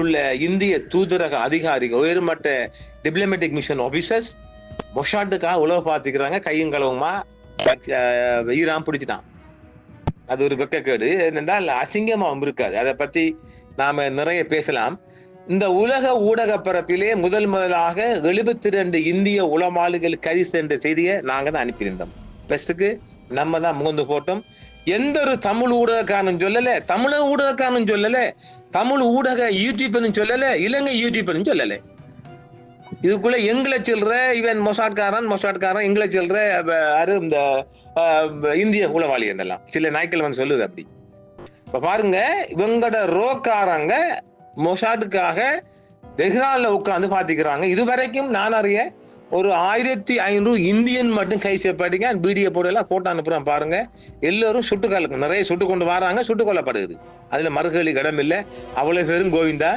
உள்ள இந்திய தூதரக அதிகாரிகள் உயர்மட்ட டிப்ளமேட்டிக் மிஷன் ஆபீசர்ஸ் மொஷாட்டுக்காக உழவு பார்த்துக்கிறாங்க. கையும் களவுமா ஈரான் பிடிச்சிட்டான். அது ஒரு வெக்கக்கேடு. என்னென்றால் அசிங்கமாவும் இருக்காது. அதை பத்தி நாம நிறைய பேசலாம். இந்த உலக ஊடக பரப்பிலே முதலாக 72 இந்திய உளமாளிகள் கைது சென்ற செய்தியை நாங்க தான் அனுப்பியிருந்தோம். பெஸ்ட்டுக்கு நம்ம தான் முகந்து போட்டோம். எந்த ஒரு தமிழ் ஊடகக்காரனும் சொல்லல, தமிழக ஊடகக்காரனும் சொல்லல, தமிழ் ஊடக யூடியூபர்னு சொல்லல, இலங்கை யூடியூபர்னு சொல்லல. இதுக்குள்ள எங்களை சொல்ற இவன் மொசாட்காரன் எங்களை சொல்ற இந்த இந்திய உளவாளி என்றெல்லாம் சில நாய்க்கள் வந்து சொல்லுது அப்படி. இப்ப பாருங்க, இவங்கட ரோக்காரங்க மொசாட்டுக்காக தெஹ்ரான்ல உட்காந்து பாத்துக்கிறாங்க. இதுவரைக்கும் நான் அறிய ஒரு 1500 இந்தியன் மட்டும் கை செய்யப்பட்டீங்க. வீடியோ போடலாம், போட்டோ அனுப்புறேன் பாருங்க. எல்லாரும் நிறைய சுட்டு கொண்டு வராங்க, சுட்டுக் கொல்லப்படுது. அதுல மறுகேள்வி இடம் இல்லை. அவ்வளவு பேரும் கோவிந்தா